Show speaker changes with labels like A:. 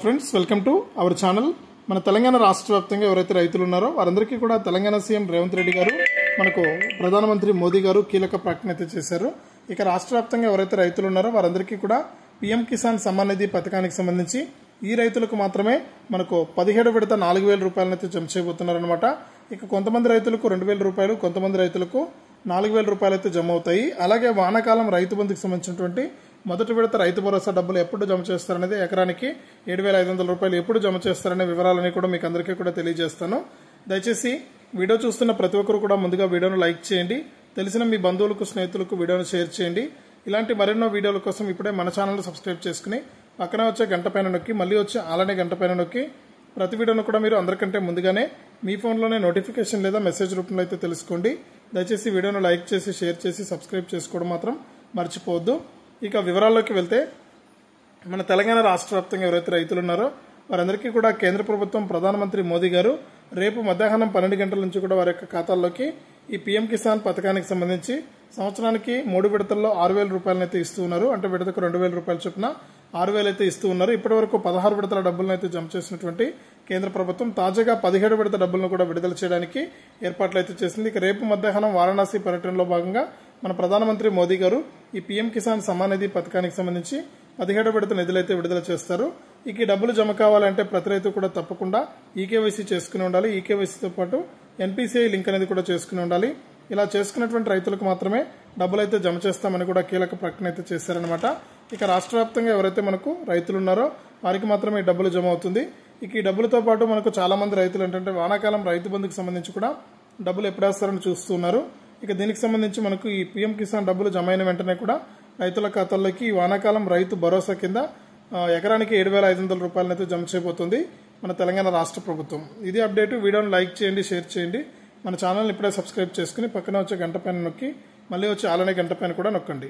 A: Friends welcome to our channel. మన తెలంగాణ రాష్ట్ర వ్యాప్తంగా ఎవరైతే రైతులు ఉన్నారో వారందరికీ కూడా తెలంగాణ సీఎం రేవంత్ రెడ్డి గారు మనకు ప్రధానమంత్రి మోదీ గారు కీలక ప్రకటన అయితే చేశారు. ఇక రాష్ట్ర వ్యాప్తంగా ఎవరైతే రైతులు ఉన్నారో వారందరికీ కూడా పీఎం కిసాన్ సమ్మాన్ నిధి పథకానికి సంబంధించి ఈ రైతులకు మాత్రమే మనకు 17 విడత 4,000 రూపాయలనైతే జమ చేయబోతున్నారనమాట. ఇక కొంతమంది రైతులకు 2,000 రూపాయలు, కొంతమంది రైతులకు 4,000 రూపాయలు అయితే జమ అవుతాయి. అలాగే వానాకాలం రైతు బంధుకు సంబంధించినటువంటి మొదటి విడత రైతు భరోసా డబ్బులు ఎప్పుడు జమ చేస్తారనేది, ఎకరానికి 7,500 రూపాయలు ఎప్పుడు జమ చేస్తారనే వివరాలని కూడా మీకు అందరికీ కూడా తెలియజేస్తాను. దయచేసి వీడియో చూస్తున్న ప్రతి ఒక్కరు కూడా ముందుగా వీడియోను లైక్ చేయండి, తెలిసిన మీ బంధువులకు స్నేహితులకు వీడియోను షేర్ చేయండి. ఇలాంటి మరెన్నో వీడియోల కోసం ఇప్పుడే మన ఛానల్ సబ్స్క్రైబ్ చేసుకుని పక్కన వచ్చే గంట పైన నొక్కి మళ్ళీ వచ్చి అలానే గంట పైన నొక్కి ప్రతి వీడియోను కూడా మీరు అందరికంటే ముందుగానే మీ ఫోన్లోనే నోటిఫికేషన్ లేదా మెసేజ్ రూపంలో అయితే తెలుసుకోండి. దయచేసి వీడియోను లైక్ చేసి షేర్ చేసి సబ్స్క్రైబ్ చేసుకోవడం మాత్రం మర్చిపోవద్దు. ఇక వివరాల్లోకి వెళ్తే, మన తెలంగాణ రాష్ట్ర వ్యాప్తంగా ఎవరైతే రైతులు ఉన్నారో వారందరికీ కూడా కేంద్ర ప్రభుత్వం ప్రధానమంత్రి మోదీ గారు రేపు మధ్యాహ్నం 12 గంటల నుంచి కూడా వారి యొక్క ఖాతాల్లోకి ఈ పీఎం కిసాన్ పథకానికి సంబంధించి సంవత్సరానికి 3 విడతల్లో 6,000 రూపాయలను అయితే ఇస్తూ ఉన్నారు. అంటే విడతకు 2,000 రూపాయలు చొప్పున 6,000 అయితే ఇస్తూ ఉన్నారు. ఇప్పటి వరకు 16 విడతల డబ్బులను అయితే జమ చేసినటువంటి కేంద్ర ప్రభుత్వం తాజాగా 17 విడత డబ్బులను కూడా విడుదల చేయడానికి ఏర్పాట్లు అయితే చేసింది. ఇక రేపు మధ్యాహ్నం వారణాసి పర్యటనలో భాగంగా మన ప్రధానమంత్రి మోదీ గారు ఈ పీఎం కిసాన్ సమ్మాన్ నిధి పథకానికి సంబంధించి 17 విడత నిధులైతే విడుదల చేస్తారు. ఇక ఈ డబ్బులు జమ కావాలంటే ప్రతి రైతు కూడా తప్పకుండా ఈకేవైసీ చేసుకుని ఉండాలి. ఈకేవైసీతో పాటు ఎన్పీసీఐ లింక్ అనేది కూడా చేసుకుని ఉండాలి. ఇలా చేసుకున్నటువంటి రైతులకు మాత్రమే డబ్బులు అయితే జమ చేస్తామని కూడా కీలక ప్రకటన అయితే చేశారనమాట. ఇక రాష్ట్ర వ్యాప్తంగా ఎవరైతే మనకు రైతులు ఉన్నారో వారికి మాత్రమే ఈ డబ్బులు జమ అవుతుంది. ఇక ఈ డబ్బులతో పాటు మనకు చాలా మంది రైతులు ఏంటంటే వానాకాలం రైతు బంధుకు సంబంధించి కూడా డబ్బులు ఎప్పుడేస్తారని చూస్తున్నారు. ఇక దీనికి సంబంధించి మనకు ఈ పీఎం కిసాన్ డబ్బులు జమ అయిన వెంటనే కూడా రైతుల ఖాతాల్లోకి ఈ వానాకాలం రైతు భరోసా కింద ఎకరానికి 7,500 రూపాయలనైతే జమ చేయబోతుంది మన తెలంగాణ రాష్ట్ర ప్రభుత్వం. ఇది అప్డేట్. వీడియోను లైక్ చేయండి, షేర్ చేయండి. మన ఛానల్ని ఇప్పుడే సబ్స్క్రైబ్ చేసుకుని పక్కన వచ్చే గంట పైన నొక్కి మళ్ళీ వచ్చి అలానే గంట పైన కూడా నొక్కండి.